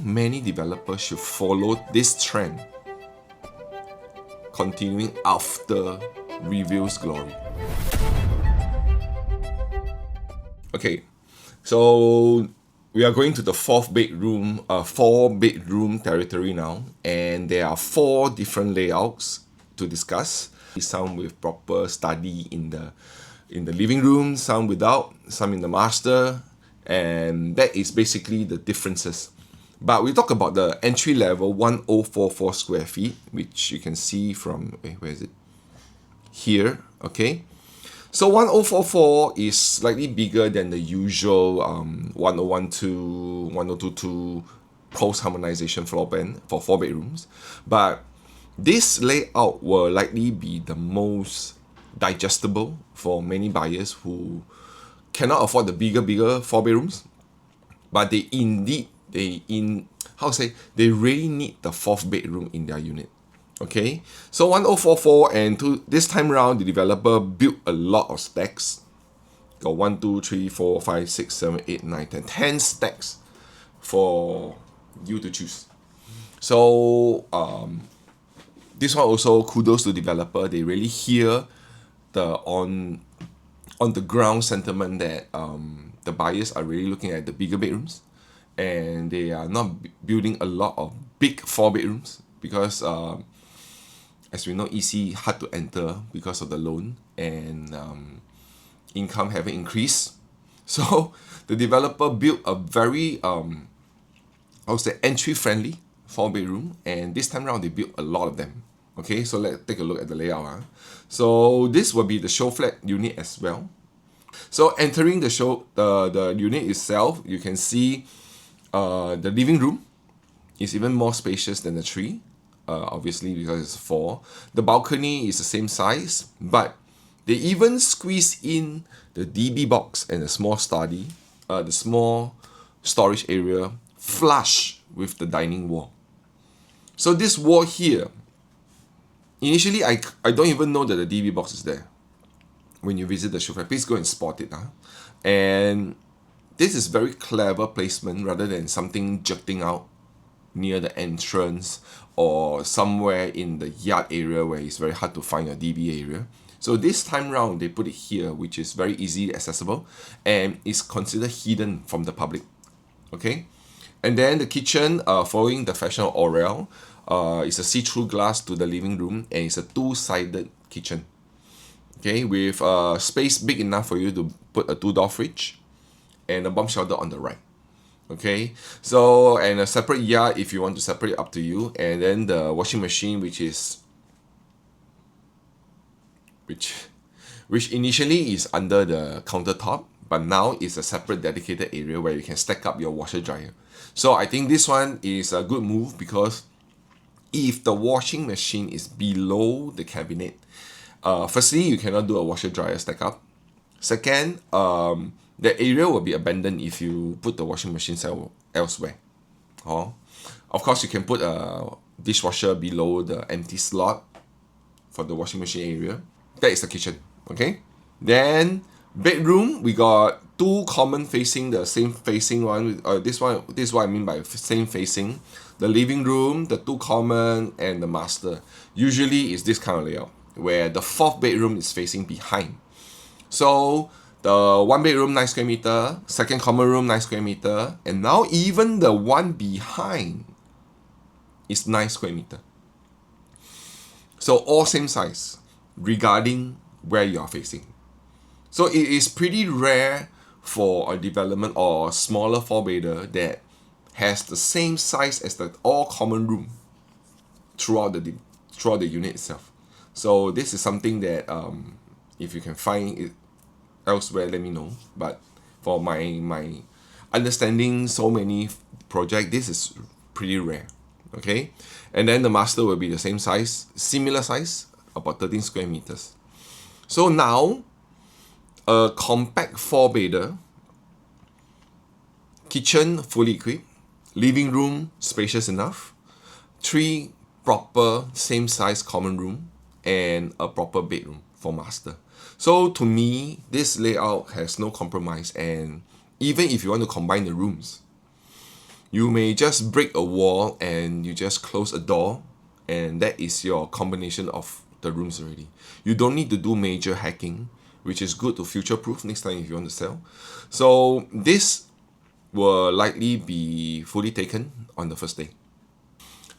many developers should follow this trend, continuing after Rivelle's glory. Okay, so we are going to the four bedroom territory now, and there are 4 different layouts to discuss. Some with proper study in the living room, some without, some in the master, and that is basically the differences. But we talk about the entry level 1044 square feet, which you can see from where is it? Here, okay. So 1044 is slightly bigger than the usual 1012, 1022 post-harmonization floor plan for 4 bedrooms. But this layout will likely be the most digestible for many buyers who cannot afford the bigger 4 bedrooms. But they really need the 4th bedroom in their unit. Okay, so 1044 and this time around, the developer built a lot of stacks. Got 1, 2, 3, 4, 5, 6, 7, 8, 9, 10 stacks for you to choose. So this one also kudos to developer. They really hear the on the ground sentiment that the buyers are really looking at the bigger bedrooms, and they are not building a lot of big 4 bedrooms because as we know, EC hard to enter because of the loan, and income haven't increased. So the developer built a very entry friendly 4 bedroom, and this time around they built a lot of them. Okay, so let's take a look at the layout. So this will be the Showflat unit as well. So entering the unit itself, you can see the living room is even more spacious than the 3. Obviously because it's 4. The balcony is the same size, but they even squeeze in the DB box and the small study, the small storage area flush with the dining wall. So this wall here, initially I don't even know that the DB box is there. When you visit the Showflat, please go and spot it. And this is very clever placement rather than something jutting out near the entrance or somewhere in the yard area where it's very hard to find your DB area. So this time round, they put it here, which is very easily accessible and is considered hidden from the public. Okay, and then the kitchen, following the fashion of Orel, is a see-through glass to the living room, and it's a 2-sided kitchen. Okay, with space big enough for you to put a 2-door fridge and a bomb shelter on the right. Okay, so and a separate yard if you want to separate it, up to you. And then the washing machine, which initially is under the countertop, but now is a separate dedicated area where you can stack up your washer dryer. So I think this one is a good move, because if the washing machine is below the cabinet, firstly, you cannot do a washer dryer stack up. Second, the area will be abandoned if you put the washing machine elsewhere. Of course, you can put a dishwasher below the empty slot for the washing machine area. That is the kitchen. Okay. Then bedroom, we got 2 common facing, the same facing one. This is what I mean by same facing. The living room, the 2 common, and the master. Usually is this kind of layout where the 4th bedroom is facing behind. So the 1 bedroom 9 square meter, 2nd common room 9 square meter, and now even the one behind is 9 square meter. So all same size regarding where you are facing. So it is pretty rare for a development or a smaller 4-bedder that has the same size as the all common room throughout the unit itself. So this is something that if you can find it elsewhere, let me know. But for my understanding, so many project, this is pretty rare. Okay, and then the master will be the same size, similar size, about 13 square meters. So now a compact 4-bedder, kitchen fully equipped, living room spacious enough, 3 proper same size common room, and a proper bedroom for master. So to me, this layout has no compromise, and even if you want to combine the rooms, You may just break a wall and you just close a door, and that is your combination of the rooms already. You don't need to do major hacking, which is good to future proof next time if you want to sell. So this will likely be fully taken on the first day.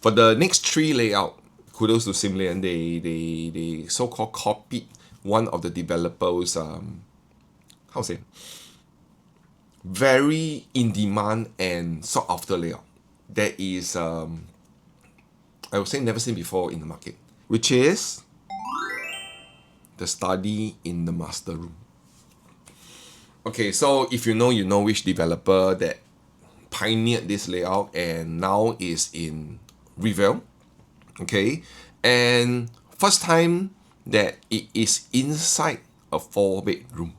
For the next three layout, kudos to Simlian, they so-called copied one of the developers how to say, very in demand and sought after layout that is I would say never seen before in the market, which is the study in the master room. Okay, so if you know which developer that pioneered this layout and now is in Rivelle. Okay, and first time that it is inside a 4-bedroom.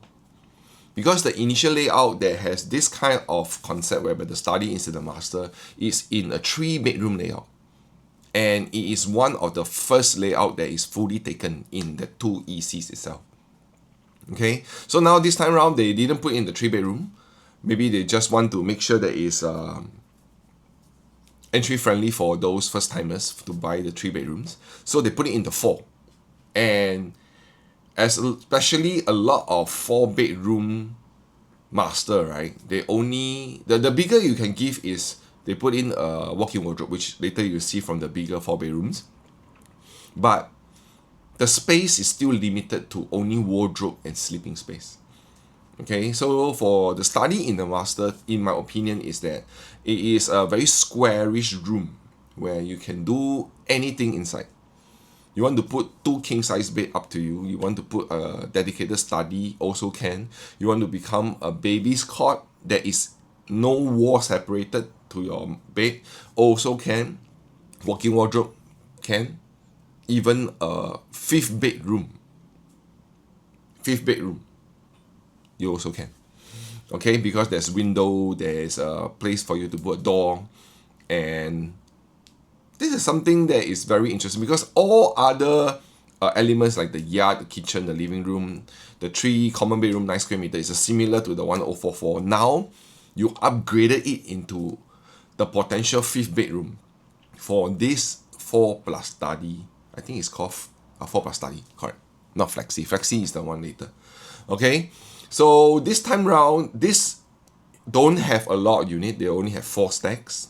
Because the initial layout that has this kind of concept whereby the study is in the master is in a 3-bedroom layout. And it is one of the first layout that is fully taken in the 2 ECs itself. Okay, so now this time around they didn't put in the 3-bedroom. Maybe they just want to make sure that it's entry friendly for those first timers to buy the 3 bedrooms. So they put it in the 4. And especially a lot of 4-bedroom master, right? They only the bigger you can give is they put in a walk-in wardrobe, which later you see from the bigger 4 bedrooms. But the space is still limited to only wardrobe and sleeping space. Okay, so for the study in the master, in my opinion, is that it is a very squarish room where you can do anything inside. You want to put 2 king size bed, up to you. You want to put a dedicated study, also can. You want to become a baby's cot that is no wall separated to your bed, also can. Walk-in wardrobe, can. Even a 5th bedroom, you also can. Okay, because there's window, there's a place for you to put a door, and this is something that is very interesting because all other elements like the yard, the kitchen, the living room, the 3 common bedroom 9 square meter is similar to the 1044. Now you upgraded it into the potential 5th bedroom for this 4 plus study. I think it's called 4 plus study, correct? Not Flexi. Flexi is the one later. Okay, so this time round, this don't have a lot of unit. They only have 4 stacks.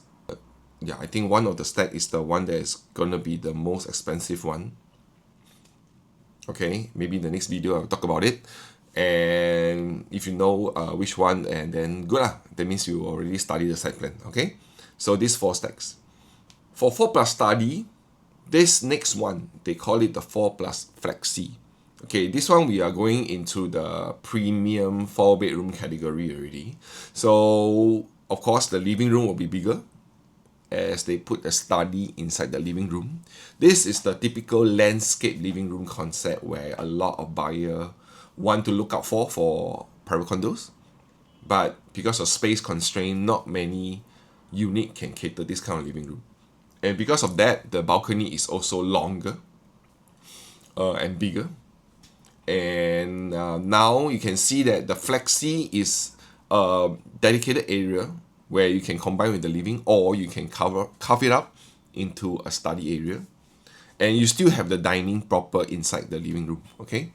Yeah, I think one of the stack is the one that is gonna be the most expensive one. Okay, maybe in the next video I'll talk about it. And if you know which one, and then good lah. That means you already studied the site plan. Okay, so these 4 stacks. For 4 plus study, this next one, they call it the 4 plus Flexi. Okay, this one we are going into the premium 4-bedroom category already. So, of course, the living room will be bigger as they put a study inside the living room. This is the typical landscape living room concept where a lot of buyers want to look out for private condos. But because of space constraint, not many unit can cater this kind of living room. And because of that, the balcony is also longer and bigger. And now you can see that the Flexi is a dedicated area where you can combine with the living, or you can carve it up into a study area. And you still have the dining proper inside the living room, okay?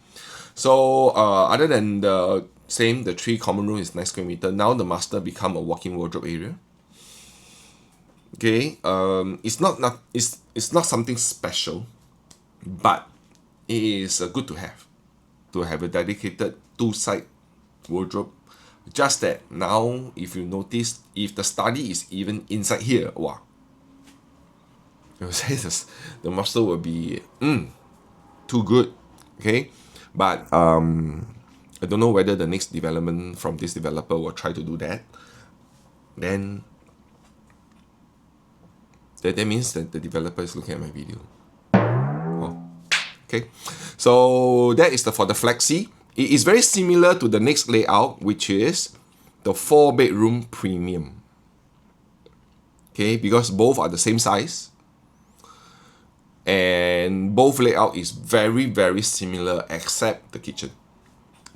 So other than the 3 common room is 9 square meter, now the master become a walk-in wardrobe area. Okay, it's not something special, but it is good to have a dedicated 2-side wardrobe. Just that now, if you notice, if the study is even inside here, wow, you say the master will be too good. Okay, but I don't know whether the next development from this developer will try to do that. Then that means that the developer is looking at my video. Oh, okay, so that is for the Flexi. It is very similar to the next layout, which is the 4-bedroom premium. Okay, because both are the same size. And both layout is very, very similar except the kitchen.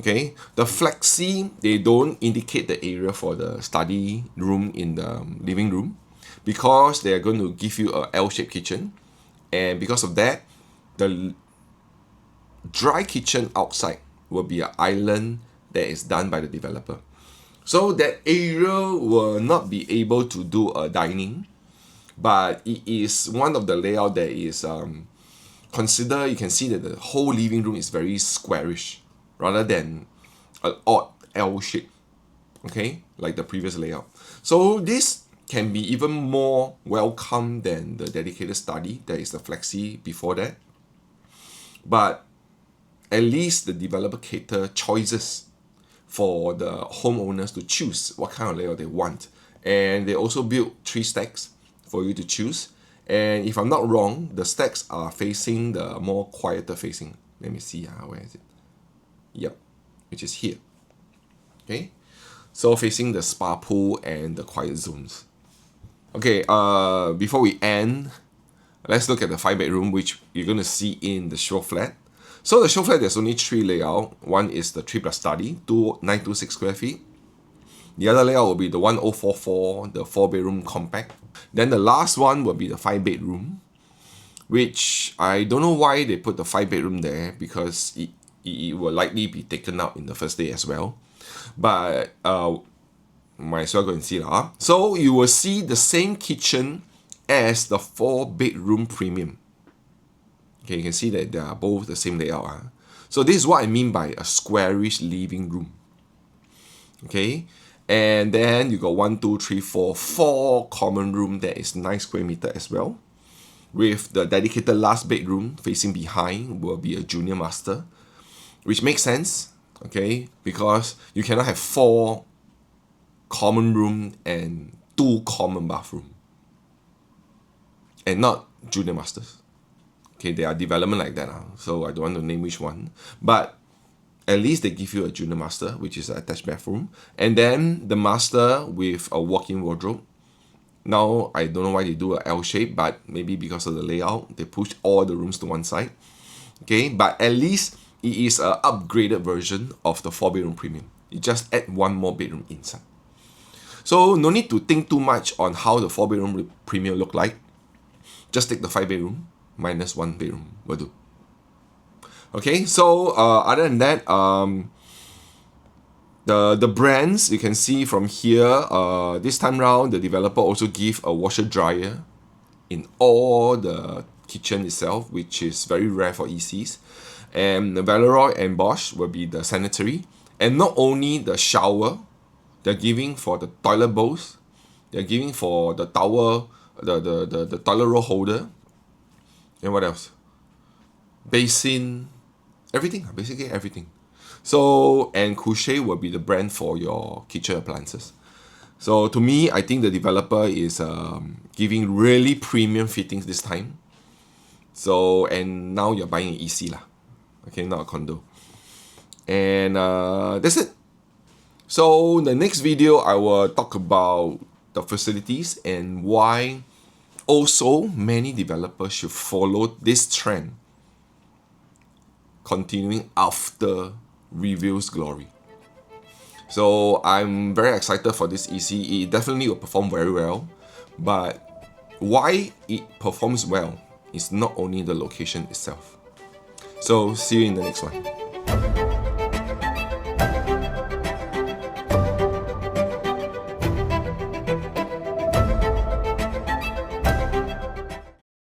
Okay, the Flexi, they don't indicate the area for the study room in the living room because they are going to give you a L-shaped kitchen, and because of that, the dry kitchen outside will be an island that is done by the developer. So that area will not be able to do a dining, but it is one of the layout that is consider. You can see that the whole living room is very squarish rather than an odd L shape, okay, like the previous layout. So this can be even more welcome than the dedicated study. That is the Flexi before that, but at least the developer cater choices for the homeowners to choose what kind of layout they want. And they also build 3 stacks for you to choose. And if I'm not wrong, the stacks are facing the more quieter facing. Let me see, where is it? Yep, which is here. Okay, so facing the spa pool and the quiet zones. Okay, before we end, let's look at the 5-bedroom, which you're going to see in the Showflat. So the Showflat, there's only 3 layout. One is the 3+ study, 926 square feet. The other layout will be the 1044, the 4-bedroom compact. Then the last one will be the 5-bedroom, which I don't know why they put the 5-bedroom there, because it will likely be taken out in the first day as well. But might as well go and see lah. So you will see the same kitchen as the 4-bedroom premium. Okay, you can see that they are both the same layout. So this is what I mean by a squarish living room. Okay, and then you got 4 common room that is 9 square meter as well, with the dedicated last bedroom facing behind will be a junior master, which makes sense, okay, because you cannot have 4 common room and 2 common bathroom and not junior masters. Okay, there are development like that, so I don't want to name which one, but at least they give you a junior master, which is an attached bathroom, and then the master with a walk-in wardrobe. Now, I don't know why they do a L shape, but maybe because of the layout, they push all the rooms to one side. Okay, but at least it is an upgraded version of the 4-bedroom premium. You just add 1 more bedroom inside. So no need to think too much on how the 4-bedroom premium look like. Just take the 5-bedroom minus 1 bedroom will do. Okay, so other than that, the brands you can see from here, this time round the developer also give a washer dryer in all the kitchen itself, which is very rare for ECs. And the Valeroy and Bosch will be the sanitary, and not only the shower, they're giving for the toilet bowls, they're giving for the towel, the toilet roll holder, and what else? Basin, everything, basically everything. So, and Couche will be the brand for your kitchen appliances. So to me, I think the developer is giving really premium fittings this time. So, and now you're buying an EC lah, okay, not a condo. And that's it. So the next video, I will talk about the facilities and why also many developers should follow this trend continuing after Rivelle's glory. So I'm very excited for this EC. It definitely will perform very well, but why it performs well is not only the location itself. So see you in the next one.